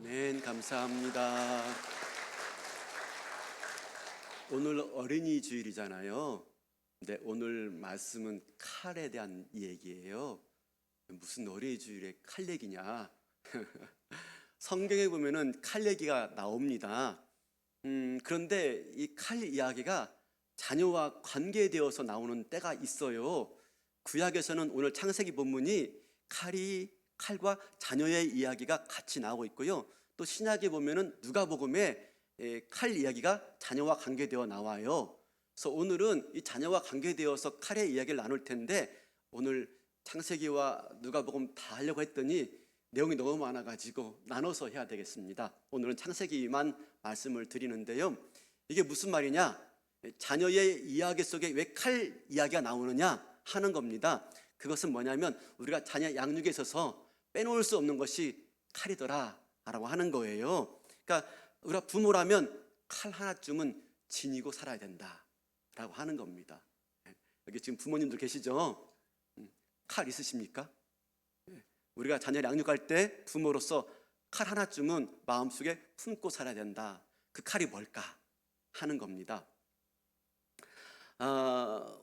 아멘. 감사합니다. 오늘 어린이 주일이잖아요. 근데 오늘 말씀은 칼에 대한 얘기예요. 무슨 어린이 주일에 칼 얘기냐? 성경에 보면은 칼 얘기가 나옵니다. 그런데 이 칼 이야기가 자녀와 관계되어서 나오는 때가 있어요. 구약에서는 오늘 창세기 본문이 칼과 자녀의 이야기가 같이 나오고 있고요. 또 신약에 보면은 누가복음에 칼 이야기가 자녀와 관계되어 나와요. 그래서 오늘은 이 자녀와 관계되어서 칼의 이야기를 나눌 텐데, 오늘 창세기와 누가복음 다 하려고 했더니 내용이 너무 많아가지고 나눠서 해야 되겠습니다. 오늘은 창세기만 말씀을 드리는데요. 이게 무슨 말이냐? 자녀의 이야기 속에 왜 칼 이야기가 나오느냐 하는 겁니다. 그것은 뭐냐면 우리가 자녀 양육에 있어서 빼놓을 수 없는 것이 칼이더라 라고 하는 거예요. 그러니까 우리가 부모라면 칼 하나쯤은 지니고 살아야 된다 라고 하는 겁니다. 여기 지금 부모님들 계시죠? 칼 있으십니까? 우리가 자녀를 양육할 때 부모로서 칼 하나쯤은 마음속에 품고 살아야 된다. 그 칼이 뭘까 하는 겁니다.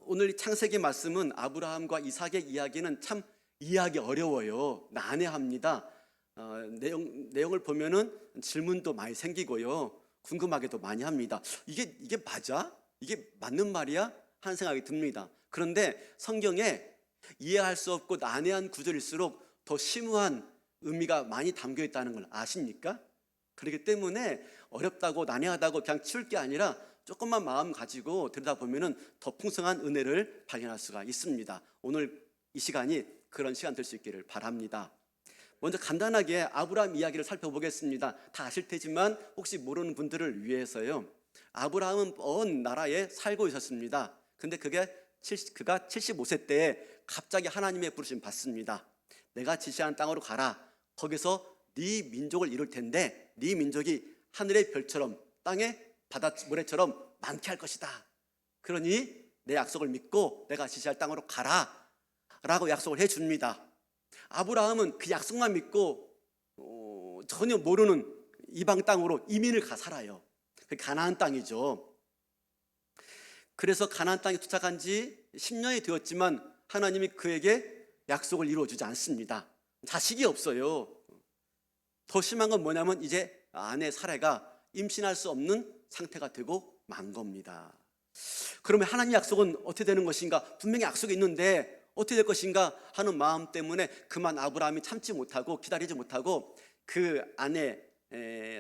오늘 창세기 말씀은 아브라함과 이삭의 이야기는 참 이해하기 어려워요. 난해합니다. 내용을 보면은 질문도 많이 생기고요, 궁금하게도 많이 합니다. 이게 맞아? 이게 맞는 말이야? 하는 생각이 듭니다. 그런데 성경에 이해할 수 없고 난해한 구절일수록 더 심오한 의미가 많이 담겨 있다는 걸 아십니까? 그렇기 때문에 어렵다고 난해하다고 그냥 치울 게 아니라 조금만 마음 가지고 들여다보면 더 풍성한 은혜를 발견할 수가 있습니다. 오늘 이 시간이 그런 시간 될 수 있기를 바랍니다. 먼저 간단하게 아브라함 이야기를 살펴보겠습니다. 다 아실 테지만 혹시 모르는 분들을 위해서요. 아브라함은 먼 나라에 살고 있었습니다. 근데 그가 75세 때에 갑자기 하나님의 부르심 받습니다. 내가 지시한 땅으로 가라. 거기서 네 민족을 이룰 텐데 네 민족이 하늘의 별처럼 땅의 바다 모래처럼 많게 할 것이다. 그러니 내 약속을 믿고 내가 지시할 땅으로 가라 라고 약속을 해줍니다. 아브라함은 그 약속만 믿고 전혀 모르는 이방 땅으로 이민을 가 살아요. 그 가나안 땅이죠. 그래서 가나안 땅에 도착한 지 10년이 되었지만 하나님이 그에게 약속을 이루어주지 않습니다. 자식이 없어요. 더 심한 건 뭐냐면 이제 아내 사라가 임신할 수 없는 상태가 되고 만 겁니다. 그러면 하나님 약속은 어떻게 되는 것인가? 분명히 약속이 있는데 어떻게 될 것인가 하는 마음 때문에 그만 아브라함이 참지 못하고 기다리지 못하고 그 아내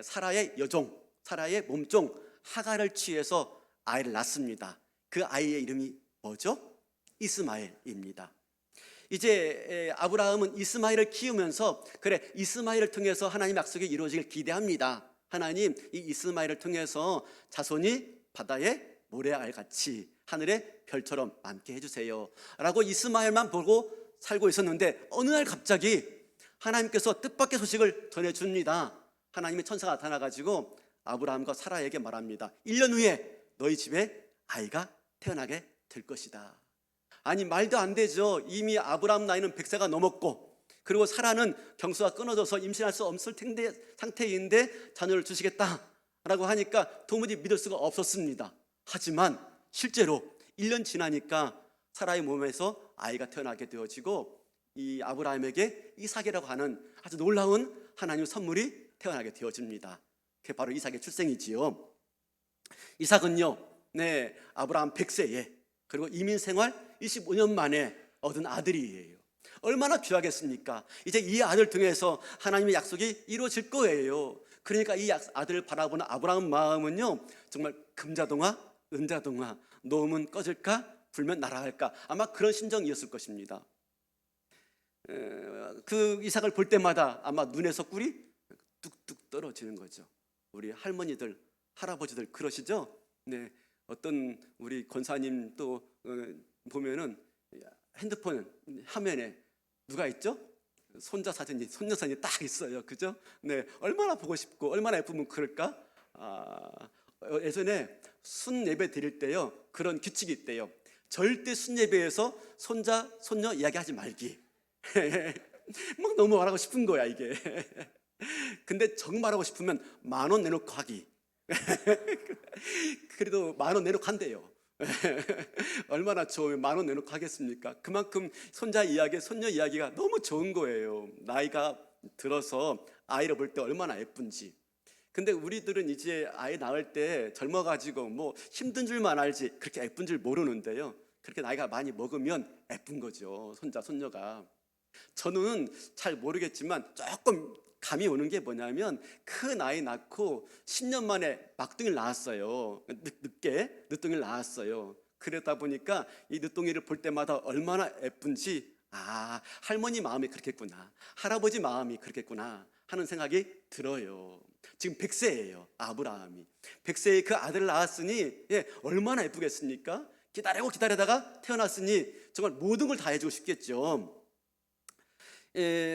사라의 여종, 사라의 몸종 하갈을 취해서 아이를 낳습니다. 그 아이의 이름이 뭐죠? 이스마엘입니다. 이제 아브라함은 이스마엘을 키우면서 그래, 이스마엘을 통해서 하나님 약속이 이루어지길 기대합니다. 하나님, 이 이스마엘을 통해서 자손이 바다의 모래알같이 하늘의 별처럼 많게 해주세요 라고 이스마엘만 보고 살고 있었는데 어느 날 갑자기 하나님께서 뜻밖의 소식을 전해줍니다. 하나님의 천사가 나타나가지고 아브라함과 사라에게 말합니다. 1년 후에 너희 집에 아이가 태어나게 될 것이다. 아니, 말도 안 되죠. 이미 아브라함 나이는 100세가 넘었고, 그리고 사라는 경수가 끊어져서 임신할 수 없을 상태인데 자녀를 주시겠다라고 하니까 도무지 믿을 수가 없었습니다. 하지만 실제로 1년 지나니까 사라의 몸에서 아이가 태어나게 되어지고 이 아브라함에게 이삭이라고 하는 아주 놀라운 하나님의 선물이 태어나게 되어집니다. 그게 바로 이삭의 출생이지요. 이삭은요, 아브라함 100세에 그리고 이민 생활 25년 만에 얻은 아들이에요. 얼마나 귀하겠습니까? 이제 이 아들 통해서 하나님의 약속이 이루어질 거예요. 그러니까 이 아들을 바라보는 아브라함 마음은요, 정말 금자동화, 은자동화, 놓으면 꺼질까, 불면 날아갈까, 아마 그런 심정이었을 것입니다. 그 이삭을 볼 때마다 아마 눈에서 꿀이 뚝뚝 떨어지는 거죠. 우리 할머니들, 할아버지들 그러시죠? 어떤 우리 권사님 또 보면은 핸드폰 화면에 누가 있죠? 손자 사진이, 손녀 사진이 딱 있어요. 그죠? 얼마나 보고 싶고 얼마나 예쁘면 그럴까? 예전에 순 예배 드릴 때요, 그런 규칙이 있대요. 절대 순 예배에서 손자, 손녀 이야기하지 말기. 막 너무 말하고 싶은 거야 이게. 근데 정말 하고 싶으면 10,000원 내놓고 하기. 그래도 10,000원 내놓고 한대요. 얼마나 좋으면 10,000원 내놓고 하겠습니까? 그만큼 손자 이야기, 손녀 이야기가 너무 좋은 거예요. 나이가 들어서 아이를 볼 때 얼마나 예쁜지. 근데 우리들은 이제 아이 낳을 때 젊어가지고 뭐 힘든 줄만 알지 그렇게 예쁜 줄 모르는데요. 그렇게 나이가 많이 먹으면 예쁜 거죠, 손자, 손녀가. 저는 잘 모르겠지만 조금 감이 오는 게 뭐냐면 그 나이 낳고 10년 만에 막둥이를 낳았어요. 늦게 늦둥이를 낳았어요. 그러다 보니까 이 늦둥이를 볼 때마다 얼마나 예쁜지, 아, 할머니 마음이 그렇겠구나, 할아버지 마음이 그렇겠구나 하는 생각이 들어요. 지금 100세예요 아브라함이. 100세에 그 아들을 낳았으니 얼마나 예쁘겠습니까? 기다리다가 태어났으니 정말 모든 걸 다 해주고 싶겠죠.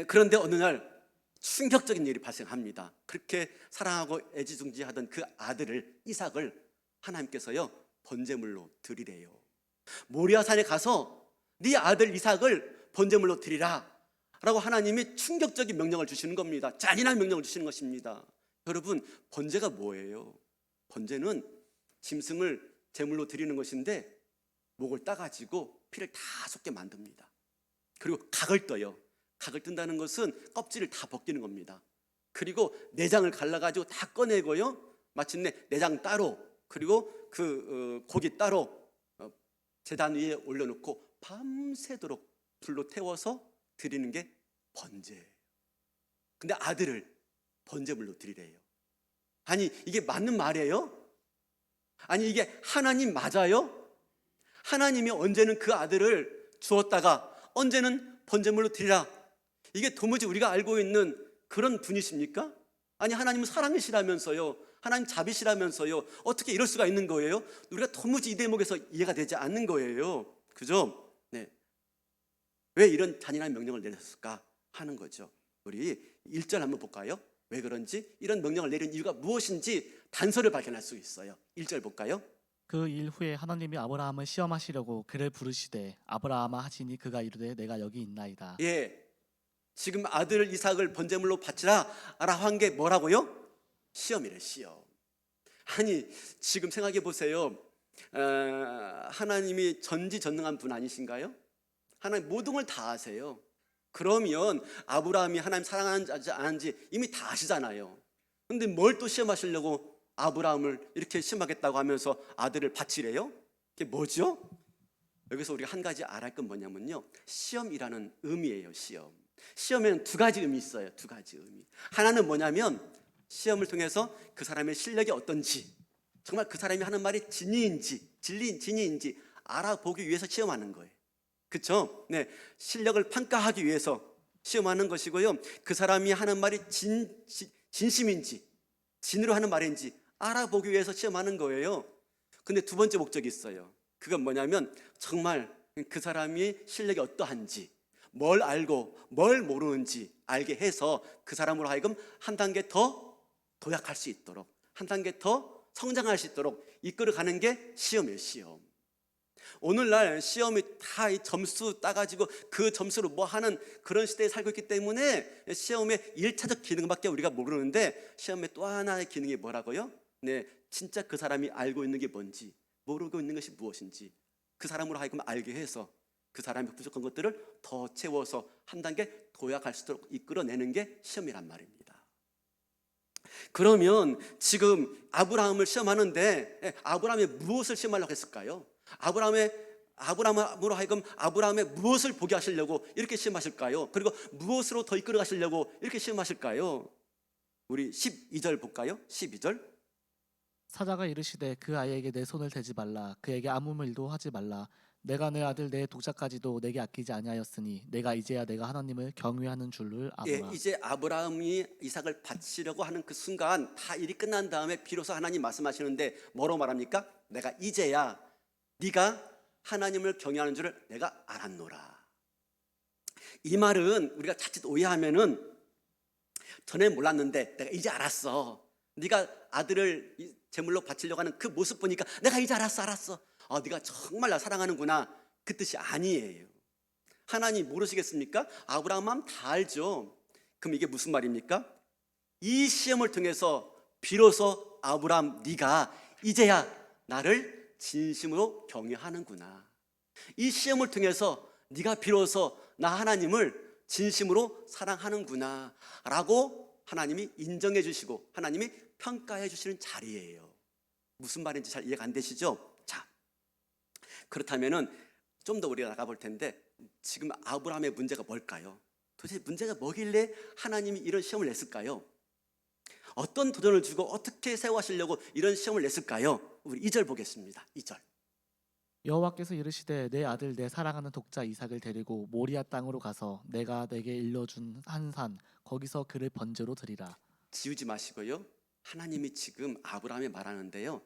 그런데 어느 날 충격적인 일이 발생합니다. 그렇게 사랑하고 애지중지하던 그 아들을, 이삭을 하나님께서요 번제물로 드리래요. 모리아산에 가서 네 아들 이삭을 번제물로 드리라 라고 하나님이 충격적인 명령을 주시는 겁니다. 잔인한 명령을 주시는 것입니다. 여러분, 번제가 뭐예요? 번제는 짐승을 제물로 드리는 것인데 목을 따가지고 피를 다 쏟게 만듭니다. 그리고 각을 떠요. 각을 뜬다는 것은 껍질을 다 벗기는 겁니다. 그리고 내장을 갈라가지고 다 꺼내고요, 마침내 내장 따로, 그리고 그 고기 따로 제단 위에 올려놓고 밤새도록 불로 태워서 드리는 게 번제예요. 근데 아들을 번제물로 드리래요. 아니, 이게 맞는 말이에요? 아니, 이게 하나님 맞아요? 하나님이 언제는 그 아들을 주었다가 언제는 번제물로 드리라, 이게 도무지 우리가 알고 있는 그런 분이십니까? 아니, 하나님은 사랑이시라면서요, 하나님 자비시라면서요, 어떻게 이럴 수가 있는 거예요? 우리가 도무지 이 대목에서 이해가 되지 않는 거예요. 그죠? 네. 왜 이런 잔인한 명령을 내렸을까 하는 거죠. 우리 1절 한번 볼까요? 왜 그런지, 이런 명령을 내린 이유가 무엇인지 단서를 발견할 수 있어요. 1절 볼까요? 그 일 후에 하나님이 아브라함을 시험하시려고 그를 부르시되 아브라함아 하시니 그가 이르되 내가 여기 있나이다. 지금 아들 이삭을 번제물로 바치라 라고 한 게 뭐라고요? 시험이래, 시험. 아니, 지금 생각해 보세요. 하나님이 전지전능한 분 아니신가요? 하나님 모든 걸 다 아세요. 그러면 아브라함이 하나님 사랑하는지 안 하는지 이미 다 아시잖아요. 근데 뭘 또 시험하시려고 아브라함을 이렇게 시험하겠다고 하면서 아들을 바치래요? 그게 뭐죠? 여기서 우리가 한 가지 알아야 할 건 뭐냐면요, 시험이라는 의미예요. 시험에는 두 가지 의미 있어요. 두 가지 의미. 하나는 뭐냐면 시험을 통해서 그 사람의 실력이 어떤지, 정말 그 사람이 하는 말이 진리인지 알아보기 위해서 시험하는 거예요. 그렇죠? 네, 실력을 평가하기 위해서 시험하는 것이고요, 그 사람이 하는 말이 진심인지 진으로 하는 말인지 알아보기 위해서 시험하는 거예요. 근데 두 번째 목적이 있어요. 그건 뭐냐면 정말 그 사람이 실력이 어떠한지, 뭘 알고 뭘 모르는지 알게 해서 그 사람으로 하여금 한 단계 더 도약할 수 있도록, 한 단계 더 성장할 수 있도록 이끌어가는 게 시험이에요. 시험. 오늘날 시험이 다 이 점수 따가지고 그 점수로 뭐 하는 그런 시대에 살고 있기 때문에 시험의 1차적 기능밖에 우리가 모르는데, 시험의 또 하나의 기능이 뭐라고요? 네, 진짜 그 사람이 알고 있는 게 뭔지, 모르고 있는 것이 무엇인지 그 사람으로 하여금 알게 해서 그 사람의 부족한 것들을 더 채워서 한 단계 도약할 수 있도록 이끌어내는 게 시험이란 말입니다. 그러면 지금 아브라함을 시험하는데 아브라함의 무엇을 시험하려고 했을까요? 아브라함으로 하여금 아브라함의 무엇을 보게 하시려고 이렇게 시험하실까요? 그리고 무엇으로 더 이끌어 가시려고 이렇게 시험하실까요? 우리 12절 볼까요? 12절. 사자가 이르시되 그 아이에게 내 손을 대지 말라. 그에게 아무 일도 하지 말라. 내가 내 아들 내 독자까지도 내게 아끼지 아니하였으니 내가 이제야 내가 하나님을 경외하는 줄을 아노라. 이제 아브라함이 이삭을 바치려고 하는 그 순간 다 일이 끝난 다음에 비로소 하나님 말씀하시는데 뭐로 말합니까? 내가 이제야 네가 하나님을 경외하는 줄을 내가 알았노라. 이 말은 우리가 자칫 오해하면은 전에 몰랐는데 내가 이제 알았어, 네가 아들을 제물로 바치려고 하는 그 모습 보니까 내가 이제 알았어. 네가 정말 나 사랑하는구나, 그 뜻이 아니에요. 하나님 모르시겠습니까? 아브라함은 다 알죠. 그럼 이게 무슨 말입니까? 이 시험을 통해서 비로소 아브라함, 네가 이제야 나를 진심으로 경외하는구나. 이 시험을 통해서 네가 비로소 나 하나님을 진심으로 사랑하는구나 라고 하나님이 인정해 주시고 하나님이 평가해 주시는 자리예요. 무슨 말인지 잘 이해가 안 되시죠? 자, 그렇다면은 좀 더 우리가 나가볼 텐데 지금 아브라함의 문제가 뭘까요? 도대체 문제가 뭐길래 하나님이 이런 시험을 냈을까요? 어떤 도전을 주고 어떻게 세워하시려고 이런 시험을 냈을까요? 우리 2절 보겠습니다. 2절. 여호와께서 이르시되 내 아들 내 사랑하는 독자 이삭을 데리고 모리아 땅으로 가서 내가 내게 일러준 한 산 거기서 그를 번제로 드리라. 지우지 마시고요. 하나님이 지금 아브라함에 말하는데요.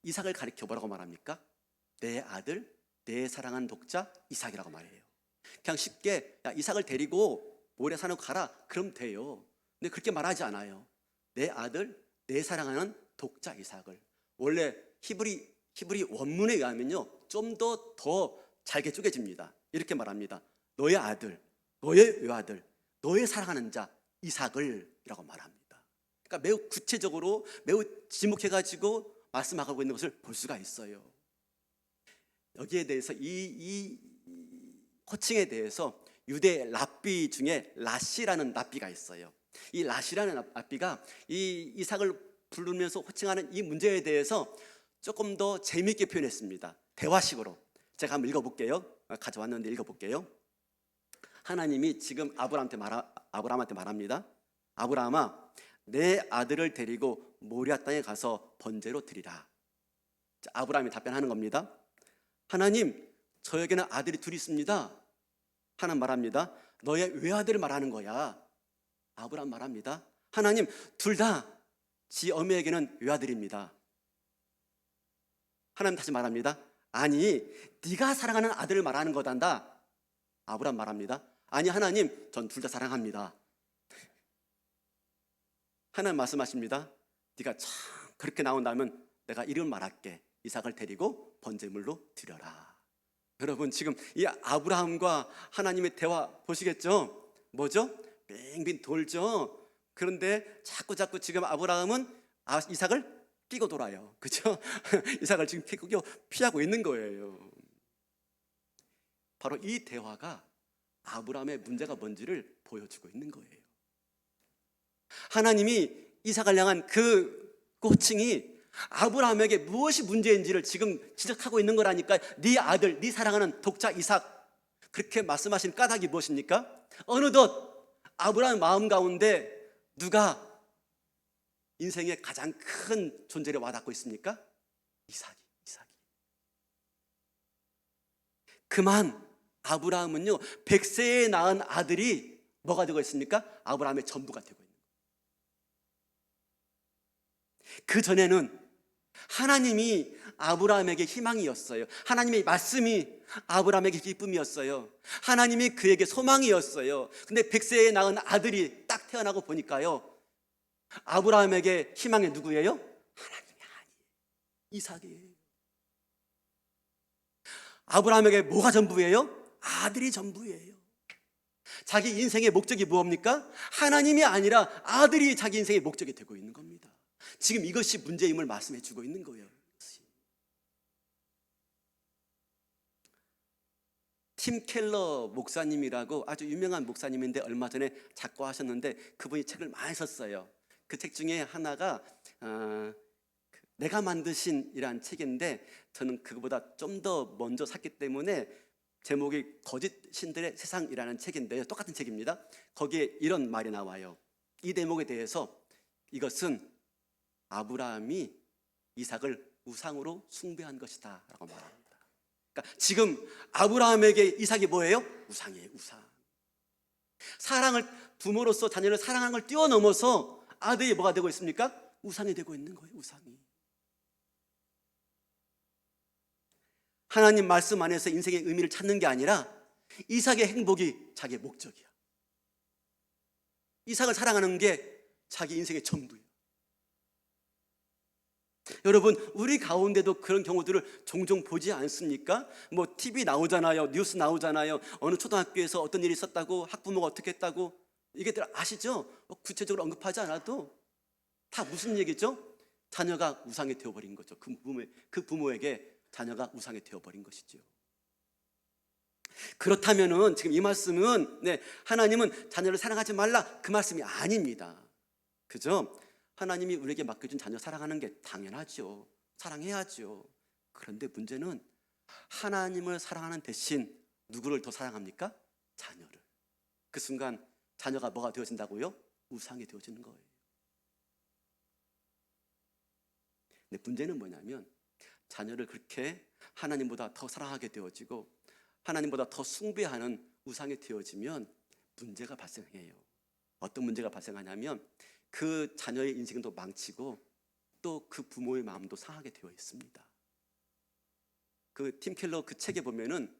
이삭을 가리켜 뭐라고 말합니까? 내 아들 내 사랑하는 독자 이삭이라고 말해요. 그냥 쉽게 야, 이삭을 데리고 모리아 산으로 가라 그럼 돼요. 근데 그렇게 말하지 않아요. 내 아들 내 사랑하는 독자 이삭을. 원래 히브리 원문에 의하면요 좀 더 잘게 쪼개집니다. 이렇게 말합니다. 너의 아들, 너의 외아들, 너의 사랑하는 자 이삭을 이라고 말합니다. 그러니까 매우 구체적으로 매우 지목해가지고 말씀하고 있는 것을 볼 수가 있어요. 여기에 대해서 이 호칭에 대해서 유대 랍비 중에 라시라는 랍비가 있어요. 이 라시라는 랍비가 이 이삭을 부르면서 호칭하는 이 문제에 대해서 조금 더 재미있게 표현했습니다. 대화식으로. 제가 한번 읽어볼게요. 가져왔는데 읽어볼게요. 하나님이 지금 아브라함한테 말합니다. 아브라함아, 내 아들을 데리고 모리아 땅에 가서 번제로 드리라. 자, 아브라함이 답변하는 겁니다. 하나님, 저에게는 아들이 둘이 있습니다. 하나님 말합니다. 너의 외아들을 말하는 거야. 아브라함 말합니다. 하나님, 둘 다 지 어미에게는 외아들입니다. 하나님 다시 말합니다. 아니, 네가 사랑하는 아들을 말하는 거단다. 아브라함 말합니다. 아니 하나님, 전 둘 다 사랑합니다. 하나님 말씀하십니다. 네가 참 그렇게 나온다면 내가 이름을 말할게. 이삭을 데리고 번제물로 드려라. 여러분 지금 이 아브라함과 하나님의 대화 보시겠죠? 뭐죠? 빙빙 돌죠. 그런데 자꾸 지금 아브라함은 이삭을 끼고 돌아요. 그렇죠? 이삭을 지금 끼고 피하고 있는 거예요. 바로 이 대화가 아브라함의 문제가 뭔지를 보여주고 있는 거예요. 하나님이 이삭을 향한 그 호칭이 아브라함에게 무엇이 문제인지를 지금 지적하고 있는 거라니까. 네 아들, 네 사랑하는 독자 이삭, 그렇게 말씀하신 까닭이 무엇입니까? 어느덧 아브라함의 마음 가운데 누가 인생의 가장 큰 존재를 와닿고 있습니까? 이삭이. 그만 아브라함은요 100세에 낳은 아들이 뭐가 되고 있습니까? 아브라함의 전부가 되고 있는 거예요. 그 전에는 하나님이 아브라함에게 희망이었어요. 하나님의 말씀이 아브라함에게 기쁨이었어요. 하나님이 그에게 소망이었어요. 근데 100세에 낳은 아들이 딱 태어나고 보니까요 아브라함에게 희망이 누구예요? 하나님이 아니에요. 이삭이에요. 아브라함에게 뭐가 전부예요? 아들이 전부예요. 자기 인생의 목적이 무엇입니까? 하나님이 아니라 아들이 자기 인생의 목적이 되고 있는 겁니다. 지금 이것이 문제임을 말씀해 주고 있는 거예요. 팀 켈러 목사님이라고 아주 유명한 목사님인데 얼마 전에 작고하셨는데 그분이 책을 많이 썼어요. 그 책 중에 하나가 내가 만드신 이란 책인데 저는 그거보다 좀 더 먼저 샀기 때문에 제목이 거짓 신들의 세상이라는 책인데요. 똑같은 책입니다. 거기에 이런 말이 나와요. 이 대목에 대해서 이것은 아브라함이 이삭을 우상으로 숭배한 것이다 라고 말합니다. 그러니까 지금 아브라함에게 이삭이 뭐예요? 우상이에요. 우상. 사랑을, 부모로서 자녀를 사랑하는 걸 뛰어넘어서 아들이 뭐가 되고 있습니까? 우상이 되고 있는 거예요. 우상이. 하나님 말씀 안에서 인생의 의미를 찾는 게 아니라 이삭의 행복이 자기의 목적이야. 이삭을 사랑하는 게 자기 인생의 전부예요. 여러분 우리 가운데도 그런 경우들을 종종 보지 않습니까? 뭐 TV 나오잖아요. 뉴스 나오잖아요. 어느 초등학교에서 어떤 일이 있었다고, 학부모가 어떻게 했다고. 이게들 아시죠? 구체적으로 언급하지 않아도 다 무슨 얘기죠? 자녀가 우상이 되어버린 거죠. 그 부모에게 자녀가 우상이 되어버린 것이죠. 그렇다면은 지금 이 말씀은 하나님은 자녀를 사랑하지 말라 그 말씀이 아닙니다. 그죠? 하나님이 우리에게 맡겨준 자녀 사랑하는 게 당연하죠. 사랑해야죠. 그런데 문제는 하나님을 사랑하는 대신 누구를 더 사랑합니까? 자녀를. 그 순간 자녀가 뭐가 되어진다고요? 우상이 되어지는 거예요. 근데 문제는 뭐냐면 자녀를 그렇게 하나님보다 더 사랑하게 되어지고 하나님보다 더 숭배하는 우상이 되어지면 문제가 발생해요. 어떤 문제가 발생하냐면 그 자녀의 인생도 망치고 또 그 부모의 마음도 상하게 되어 있습니다. 그 팀 켈러 그 책에 보면은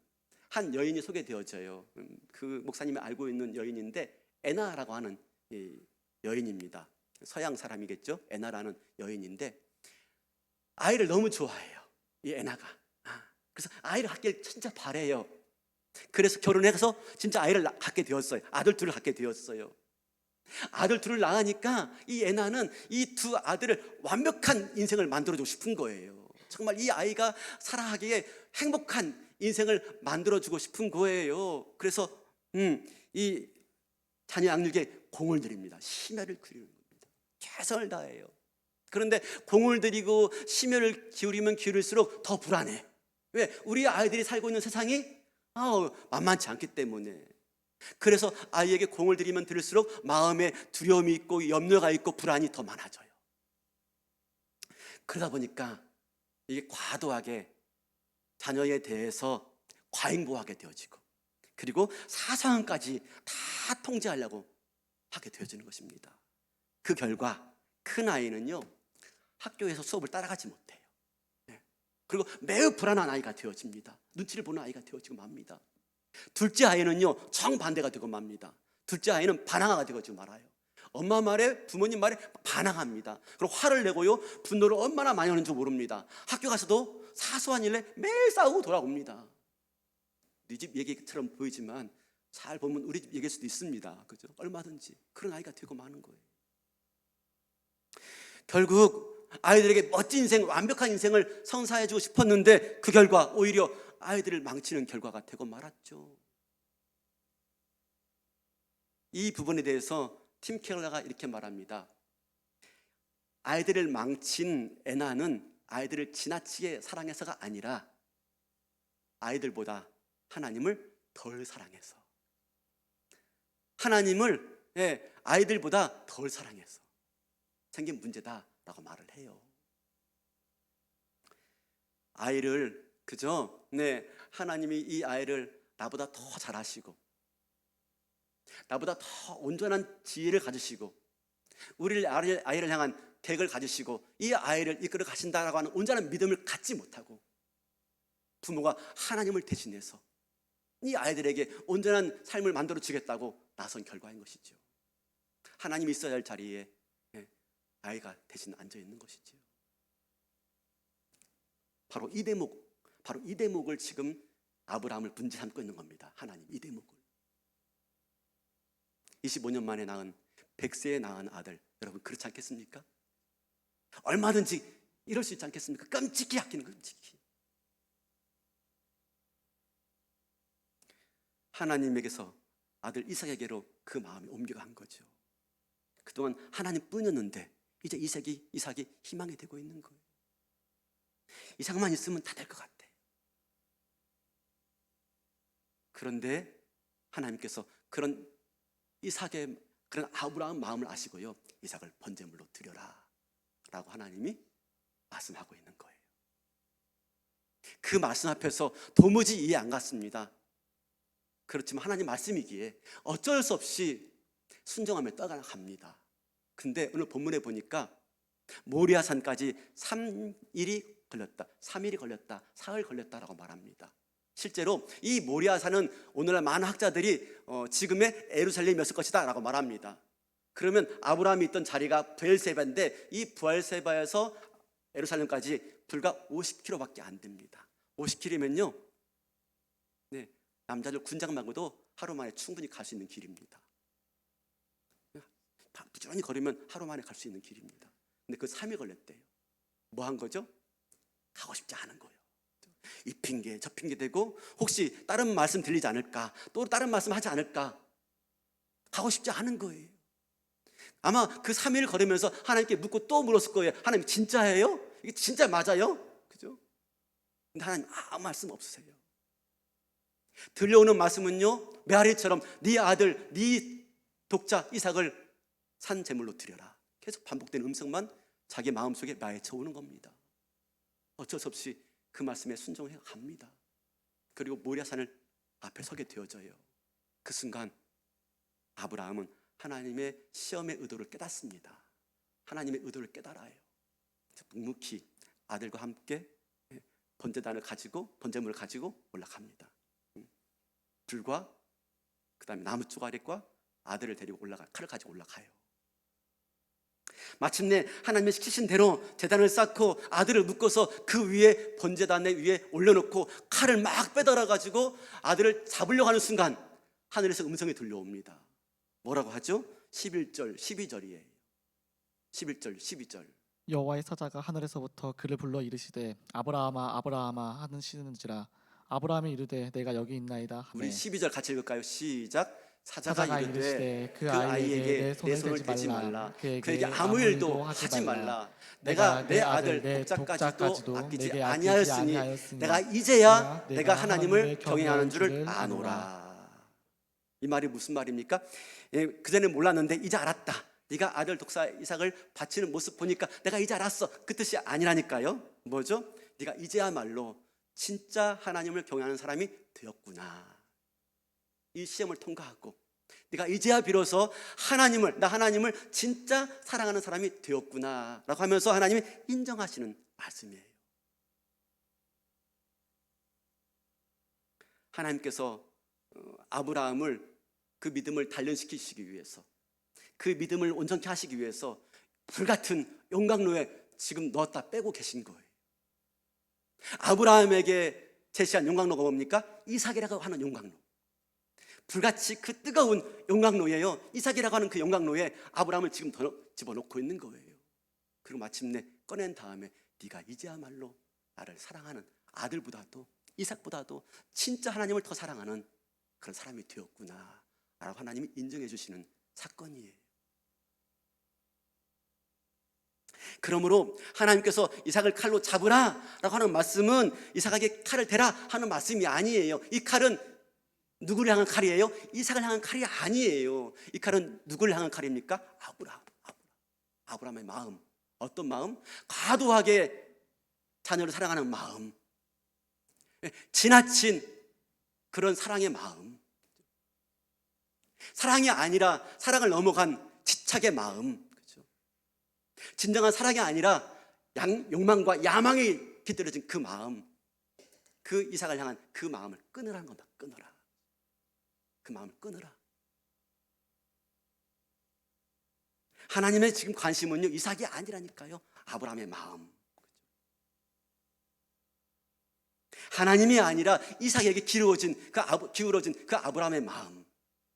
한 여인이 소개되어져요. 그 목사님이 알고 있는 여인인데 애나라고 하는 여인입니다. 서양 사람이겠죠. 애나라는 여인인데 아이를 너무 좋아해요. 이 애나가. 그래서 아이를 갖길 진짜 바래요. 그래서 결혼해서 진짜 아이를 갖게 되었어요. 아들 둘을 갖게 되었어요. 아들 둘을 낳으니까 이 애나는 이 두 아들을 완벽한 인생을 만들어주고 싶은 거예요. 정말 이 아이가 살아가기에 행복한 인생을 만들어주고 싶은 거예요. 그래서 이 자녀 양육에 공을 들입니다. 심혈을 기울이는 겁니다. 최선을 다해요. 그런데 공을 들이고 심혈을 기울이면 기울일수록 더 불안해. 왜? 우리 아이들이 살고 있는 세상이 만만치 않기 때문에. 그래서 아이에게 공을 들이면 들일수록 마음에 두려움이 있고 염려가 있고 불안이 더 많아져요. 그러다 보니까 이게 과도하게 자녀에 대해서 과잉보호하게 되어지고 그리고 사소한까지 다 통제하려고 하게 되어지는 것입니다. 그 결과 큰 아이는요 학교에서 수업을 따라가지 못해요. 그리고 매우 불안한 아이가 되어집니다. 눈치를 보는 아이가 되어지고 맙니다. 둘째 아이는요 정반대가 되고 맙니다. 둘째 아이는 반항아가 되어지고 말아요. 엄마 말에 부모님 말에 반항합니다. 그리고 화를 내고요 분노를 얼마나 많이 하는지 모릅니다. 학교 가서도 사소한 일에 매일 싸우고 돌아옵니다. 우리 집 얘기처럼 보이지만 잘 보면 우리 집 얘기일 수도 있습니다. 그죠? 얼마든지 그런 아이가 되고 마는 거예요. 결국 아이들에게 멋진 인생, 완벽한 인생을 선사해주고 싶었는데 그 결과 오히려 아이들을 망치는 결과가 되고 말았죠. 이 부분에 대해서 팀 켈러가 이렇게 말합니다. 아이들을 망친 애나는 아이들을 지나치게 사랑해서가 아니라 아이들보다 하나님을 덜 사랑해서, 하나님을 아이들보다 덜 사랑해서 생긴 문제다라고 말을 해요. 아이를 그죠? 하나님이 이 아이를 나보다 더 잘하시고 나보다 더 온전한 지혜를 가지시고 우리 아이를 향한 계획을 가지시고 이 아이를 이끌어 가신다라고 하는 온전한 믿음을 갖지 못하고 부모가 하나님을 대신해서 이 아이들에게 온전한 삶을 만들어 주겠다고 나선 결과인 것이죠. 하나님이 있어야 할 자리에 아이가 대신 앉아 있는 것이죠. 바로 이 대목을 지금 아브라함을 문제 삼고 있는 겁니다. 하나님 이 대목을 25년 만에 낳은 100세에 낳은 아들, 여러분 그렇지 않겠습니까? 얼마든지 이럴 수 있지 않겠습니까? 끔찍히 아끼는 끔찍히. 하나님에게서 아들 이삭에게로 그 마음이 옮겨간 거죠. 그동안 하나님뿐이었는데 이제 이삭이 희망이 되고 있는 거예요. 이삭만 있으면 다 될 것 같아. 그런데 하나님께서 그런 이삭의 그런 아브라함 마음을 아시고요 이삭을 번제물로 드려라 라고 하나님이 말씀하고 있는 거예요. 그 말씀 앞에서 도무지 이해 안 갔습니다. 그렇지만 하나님 말씀이기에 어쩔 수 없이 순종하며 떠나갑니다. 근데 오늘 본문에 보니까 모리아산까지 3일이 걸렸다, 사흘 걸렸다라고 말합니다. 실제로 이 모리아산은 오늘날 많은 학자들이 지금의 예루살렘이었을 것이다 라고 말합니다. 그러면 아브라함이 있던 자리가 브엘세바인데 이 브엘세바에서 예루살렘까지 불과 50km밖에 안 됩니다. 50km면요 남자들 군장 말고도 하루 만에 충분히 갈 수 있는 길입니다. 부지런히 걸으면 하루 만에 갈 수 있는 길입니다. 근데 그 3일 걸렸대요. 뭐 한 거죠? 가고 싶지 않은 거예요. 이 핑계 저 핑계 대고 혹시 다른 말씀 들리지 않을까, 또 다른 말씀 하지 않을까, 가고 싶지 않은 거예요. 아마 그 3일 걸으면서 하나님께 묻고 또 물었을 거예요. 하나님 진짜예요? 이게 진짜 맞아요? 그죠? 근데 하나님 아무 말씀 없으세요. 들려오는 말씀은요, 메아리처럼 네 아들 네 독자 이삭을 산 제물로 드려라. 계속 반복되는 음성만 자기 마음속에 마에쳐 오는 겁니다. 어쩔 수 없이 그 말씀에 순종해 갑니다. 그리고 모리아산을 앞에 서게 되어져요. 그 순간 아브라함은 하나님의 시험의 의도를 깨닫습니다. 하나님의 의도를 깨달아요. 묵묵히 아들과 함께 번제단을 가지고, 번제물을 가지고 올라갑니다. 불과 그다음에 나무 쪼가리과 아들을 데리고 칼을 가지고 올라가요. 마침내 하나님의 시키신 대로 제단을 쌓고 아들을 묶어서 그 위에, 번제단 위에 올려놓고 칼을 막 빼달아 가지고 아들을 잡으려고 하는 순간 하늘에서 음성이 들려옵니다. 뭐라고 하죠? 11절 12절이에요 11절 12절. 여호와의 사자가 하늘에서부터 그를 불러 이르시되 아브라함아 아브라함아 하시는지라. 아브라함이 이르되 내가 여기 있나이다 하매. 우리 12절 같이 읽을까요? 시작. 사자가 사자가 이르되 이르시되 그 아이에게 내 손을 대지 말라. 그에게 아무 일도 하지 말라. 내가 내 아들 독자까지도 아끼지 아니하였으니 내가 이제야 내가 하나님을 경외하는 줄을 아노라. 이 말이 무슨 말입니까? 그전에 몰랐는데 이제 알았다. 네가 아들 독사 이삭을 바치는 모습 보니까 내가 이제 알았어. 그 뜻이 아니라니까요. 뭐죠? 네가 이제야말로 진짜 하나님을 경외하는 사람이 되었구나. 이 시험을 통과하고 네가 이제야 비로소 나 하나님을 진짜 사랑하는 사람이 되었구나 라고 하면서 하나님이 인정하시는 말씀이에요. 하나님께서 아브라함을 그 믿음을 단련시키시기 위해서, 그 믿음을 온전케 하시기 위해서 불같은 용광로에 지금 넣었다 빼고 계신 거예요. 아브라함에게 제시한 용광로가 뭡니까? 이삭이라고 하는 용광로. 불같이 그 뜨거운 용광로예요. 이삭이라고 하는 그 용광로에 아브라함을 지금 집어넣고 있는 거예요. 그리고 마침내 꺼낸 다음에 네가 이제야말로 나를 사랑하는 아들보다도 이삭보다도 진짜 하나님을 더 사랑하는 그런 사람이 되었구나 라고 하나님이 인정해 주시는 사건이에요. 그러므로 하나님께서 이삭을 칼로 잡으라 라고 하는 말씀은 이삭에게 칼을 대라 하는 말씀이 아니에요. 이 칼은 누구를 향한 칼이에요? 이삭을 향한 칼이 아니에요. 이 칼은 누구를 향한 칼입니까? 아브라함의 마음. 어떤 마음? 과도하게 자녀를 사랑하는 마음, 지나친 그런 사랑의 마음, 사랑이 아니라 사랑을 넘어간 집착의 마음, 그렇죠? 진정한 사랑이 아니라 욕망과 야망이 깃들어진 그 마음, 그 이삭을 향한 그 마음을 끊으라는 겁니다. 끊어라. 그 마음을 끊으라. 하나님의 지금 관심은요, 이삭이 아니라니까요. 아브라함의 마음. 하나님이 아니라 이삭에게 기울어진 그 아브라함의 마음,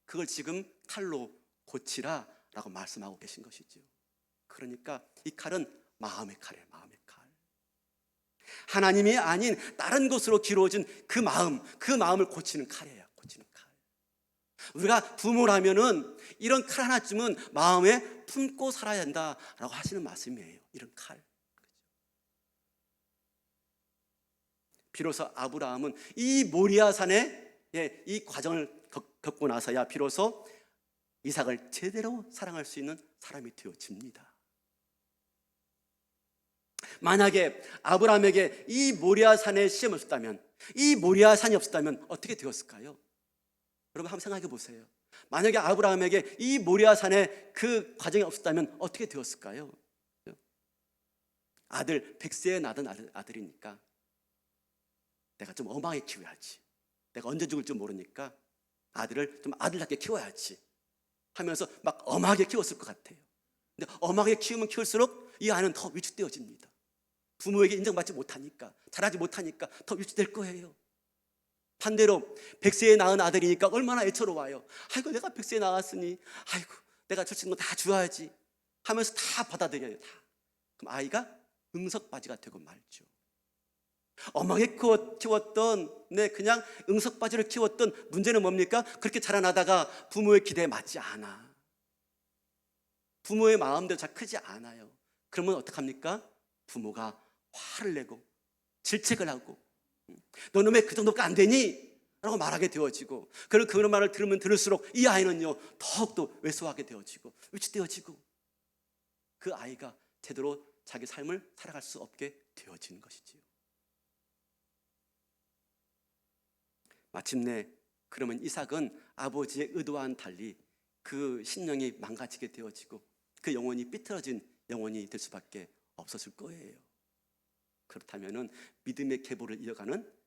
그걸 지금 칼로 고치라라고 말씀하고 계신 것이죠. 그러니까 이 칼은 마음의 칼이에요. 마음의 칼. 하나님이 아닌 다른 것으로 기울어진 그 마음을 고치는 칼이에요. 고치는 칼. 우리가 부모라면은 이런 칼 하나쯤은 마음에 품고 살아야 한다라고 하시는 말씀이에요. 이런 칼. 비로소 아브라함은 이 모리아산의 이 과정을 겪고 나서야 비로소 이삭을 제대로 사랑할 수 있는 사람이 되어집니다. 만약에 아브라함에게 이 모리아산의 시험이 없었다면, 이 모리아산이 없었다면 어떻게 되었을까요? 여러분 한번 생각해 보세요. 만약에 아브라함에게 이 모리아산의 그 과정이 없었다면 어떻게 되었을까요? 아들, 100세에 낳은 아들이니까 내가 좀 엄하게 키워야지, 내가 언제 죽을지 모르니까 아들을 좀 아들답게 키워야지 하면서 막 엄하게 키웠을 것 같아요. 근데 엄하게 키우면 키울수록 이 아이는 더 위축되어집니다. 부모에게 인정받지 못하니까, 잘하지 못하니까 더 위축될 거예요. 반대로 100세에 낳은 아들이니까 얼마나 애처로워요. 아이고 내가 100세에 낳았으니 아이고 내가 줄 수 있는 거 다 주어야지 하면서 다 받아들여요. 다. 그럼 아이가 응석바지가 되고 말죠. 어망에 키웠던 그냥 응석바지를 키웠던 문제는 뭡니까? 그렇게 자라나다가 부모의 기대에 맞지 않아. 부모의 마음대로 잘 크지 않아요. 그러면 어떡합니까? 부모가 화를 내고 질책을 하고 너는 왜 그 정도가 안 되니? 라고 말하게 되어지고, 그런 말을 들으면 들을수록 이 아이는요 더욱더 왜소하게 되어지고 위축되어지고, 그 아이가 제대로 자기 삶을 살아갈 수 없게 되어지는 것이지요. 마침내 그러면 이삭은 아버지의 의도와는 달리 그 신령이 망가지게 되어지고 그 영혼이 삐뚤어진 영혼이 될 수밖에 없었을 거예요. 그렇다면 믿음의 계보를 이어가는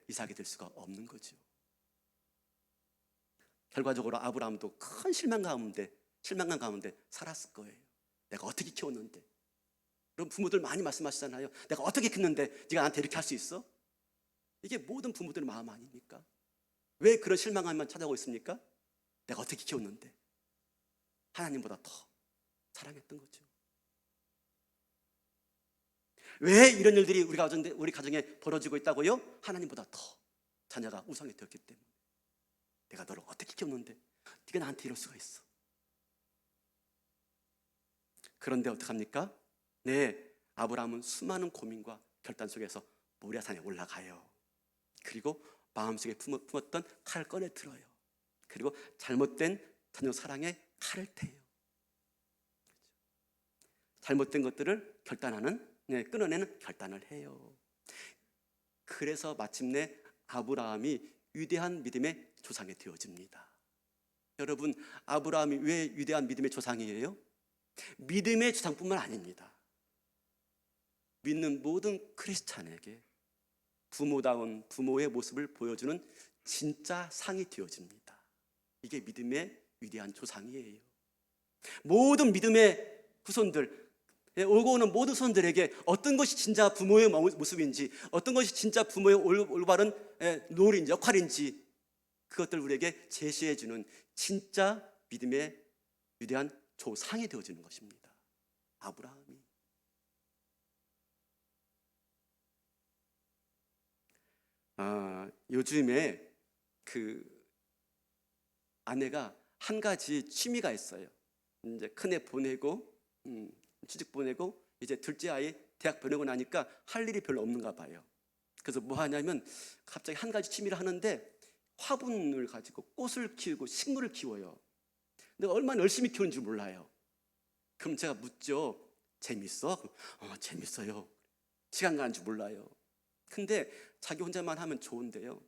이삭이 될 수가 없는 거죠. 결과적으로 아브라함도 큰 실망감 가운데 살았을 거예요. 내가 어떻게 키웠는데, 그럼 부모들 많이 말씀하시잖아요. 내가 어떻게 키웠는데 네가 나한테 이렇게 할 수 있어? 이게 모든 부모들의 마음 아닙니까? 왜 그런 실망감만 찾아오고 있습니까? 내가 어떻게 키웠는데 하나님보다 더 사랑했던 거죠. 왜 이런 일들이 우리 가정에 벌어지고 있다고요? 하나님보다 더 자녀가 우상이 되었기 때문에. 내가 너를 어떻게 키웠는데 네가 나한테 이럴 수가 있어. 그런데 어떡합니까? 아브라함은 수많은 고민과 결단 속에서 모리아산에 올라가요. 그리고 마음속에 품었던 칼을 꺼내 들어요. 그리고 잘못된 자녀 사랑에 칼을 태요. 잘못된 것들을 끊어내는 결단을 해요. 그래서 마침내 아브라함이 위대한 믿음의 조상이 되어집니다. 여러분, 아브라함이 왜 위대한 믿음의 조상이에요? 믿음의 조상뿐만 아닙니다. 믿는 모든 크리스찬에게 부모다운 부모의 모습을 보여주는 진짜 상이 되어집니다. 이게 믿음의 위대한 조상이에요. 모든 믿음의 후손들, 오고 오는 모든 후손들에게 어떤 것이 진짜 부모의 모습인지, 어떤 것이 진짜 부모의 올바른 롤인지 역할인지, 그것들 우리에게 제시해주는 진짜 믿음의 위대한 조상이 되어지는 것입니다. 아브라함이. 요즘에 그 아내가 한 가지 취미가 있어요. 이제 큰애 보내고 취직 보내고 이제 둘째 아이 대학 보내고 나니까 할 일이 별로 없는가 봐요. 그래서 뭐 하냐면 갑자기 한 가지 취미를 하는데 화분을 가지고 꽃을 키우고 식물을 키워요. 내가 얼마나 열심히 키우는지 몰라요. 그럼 제가 묻죠. 재밌어? 재밌어요. 시간 가는 줄 몰라요. 근데 자기 혼자만 하면 좋은데요.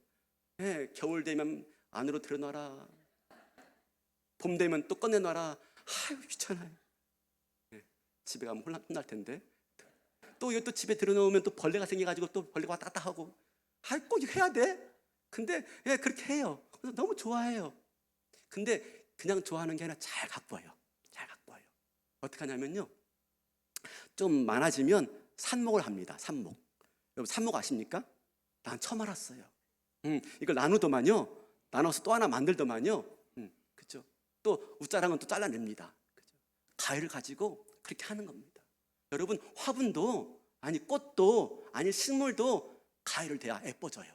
겨울 되면 안으로 들여놔라. 봄 되면 또 꺼내놔라. 아유, 귀찮아요. 집에 가면 혼날 텐데. 또 이거 또 집에 들여놓으면 또 벌레가 생겨가지고 또 벌레가 왔다 갔다 하고. 꼭 이거 해야 돼? 근데 그렇게 해요. 그래서 너무 좋아해요. 근데 그냥 좋아하는 게 아니라 잘 가꿔요. 잘 가꿔요. 어떻게 하냐면요, 좀 많아지면 삽목을 합니다. 삽목. 여러분 삽목 아십니까? 난 처음 알았어요. 이걸 나누더만요, 나눠서 또 하나 만들더만요. 그렇죠? 또 웃자랑은 또 잘라냅니다. 그렇죠? 가위를 가지고 그렇게 하는 겁니다. 여러분, 화분도 아니 꽃도 아니 식물도 가위를 대야 예뻐져요.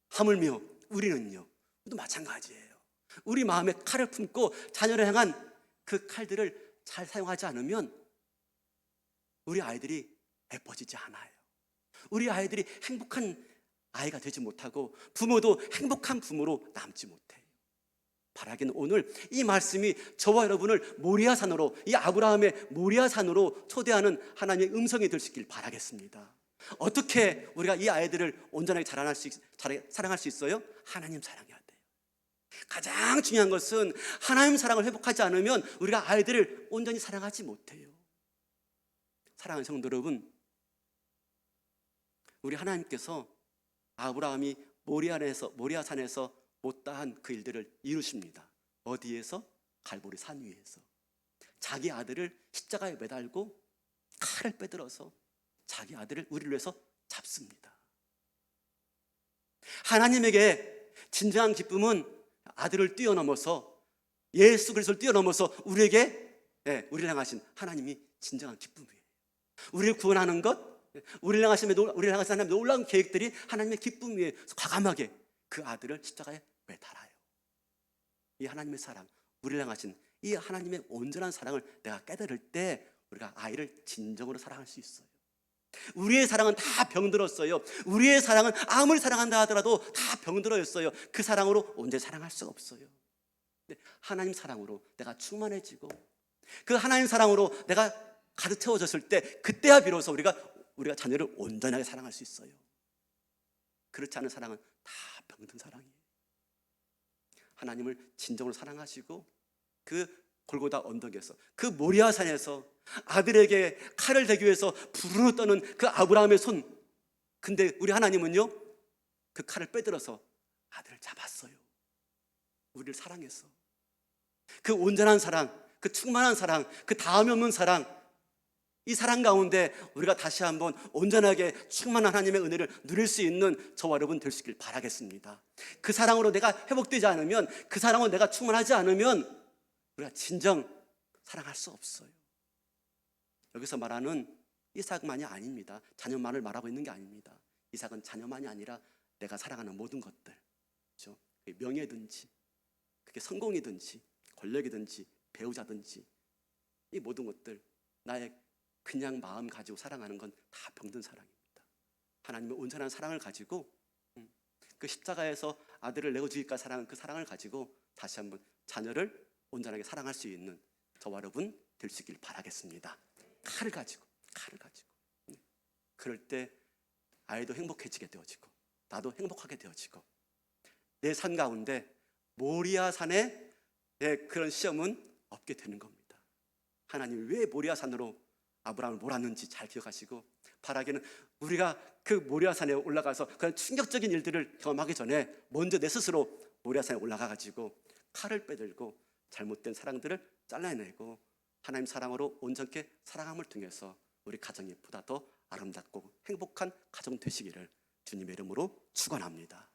하물며 우리는요, 또 마찬가지예요. 우리 마음에 칼을 품고 자녀를 향한 그 칼들을 잘 사용하지 않으면 우리 아이들이 예뻐지지 않아요. 우리 아이들이 행복한 아이가 되지 못하고 부모도 행복한 부모로 남지 못해요. 바라기는 오늘 이 말씀이 저와 여러분을 모리아산으로, 이 아브라함의 모리아산으로 초대하는 하나님의 음성이 될 수 있길 바라겠습니다. 어떻게 우리가 이 아이들을 온전하게 사랑할 수 있어요? 하나님 사랑해야 돼요. 가장 중요한 것은 하나님 사랑을 회복하지 않으면 우리가 아이들을 온전히 사랑하지 못해요. 사랑하는 성도 여러분, 우리 하나님께서 아브라함이 모리아산에서 못다한 그 일들을 이루십니다. 어디에서? 갈보리 산 위에서. 자기 아들을 십자가에 매달고 칼을 빼들어서 자기 아들을 우리를 위해서 잡습니다. 하나님에게 진정한 기쁨은 아들을 뛰어넘어서 예수 그리스도를 뛰어넘어서 우리를 향하신 하나님이 진정한 기쁨이에요. 우리를 구원하는 것, 우리를 향하신 하나님의 놀라운 계획들이 하나님의 기쁨이에요. 과감하게 그 아들을 십자가에 왜 달아요? 이 하나님의 사랑, 우리를 향하신 이 하나님의 온전한 사랑을 내가 깨달을 때 우리가 아이를 진정으로 사랑할 수 있어요. 우리의 사랑은 다 병들었어요. 우리의 사랑은 아무리 사랑한다 하더라도 다 병들어였어요. 그 사랑으로 온전히 사랑할 수가 없어요. 근데 하나님 사랑으로 내가 충만해지고 그 하나님 사랑으로 내가 가득 채워졌을 때 그때야 비로소 우리가 자녀를 온전하게 사랑할 수 있어요. 그렇지 않은 사랑은 다 병든 사랑이에요. 하나님을 진정으로 사랑하시고 그 골고다 언덕에서 그 모리아 산에서 아들에게 칼을 대기 위해서 부르르 떠는 그 아브라함의 손, 근데 우리 하나님은요 그 칼을 빼들어서 아들을 잡았어요. 우리를 사랑해서 그 온전한 사랑, 그 충만한 사랑, 그 다음이 없는 사랑, 이 사랑 가운데 우리가 다시 한번 온전하게 충만한 하나님의 은혜를 누릴 수 있는 저와 여러분 될 수 있길 바라겠습니다. 그 사랑으로 내가 회복되지 않으면, 그 사랑으로 내가 충만하지 않으면 우리가 진정 사랑할 수 없어요. 여기서 말하는 이삭만이 아닙니다. 자녀만을 말하고 있는 게 아닙니다. 이삭은 자녀만이 아니라 내가 사랑하는 모든 것들, 그렇죠? 명예든지 그게 성공이든지 권력이든지 배우자든지 이 모든 것들, 나의 그냥 마음 가지고 사랑하는 건 다 병든 사랑입니다. 하나님의 온전한 사랑을 가지고 그 십자가에서 아들을 내어주기까지 사랑한 그 사랑을 가지고 다시 한번 자녀를 온전하게 사랑할 수 있는 저와 여러분 될 수 있길 바라겠습니다. 칼을 가지고 그럴 때 아이도 행복해지게 되어지고 나도 행복하게 되어지고 내 삶 가운데 모리아 산의 그런 시험은 없게 되는 겁니다. 하나님이 왜 모리아 산으로 아브라함을 몰았는지 잘 기억하시고, 바라기는 우리가 그 모리아 산에 올라가서 그런 충격적인 일들을 경험하기 전에 먼저 내 스스로 모리아 산에 올라가 가지고 칼을 빼들고 잘못된 사랑들을 잘라내고 하나님 사랑으로 온전케 사랑함을 통해서 우리 가정이 보다 더 아름답고 행복한 가정 되시기를 주님의 이름으로 축원합니다.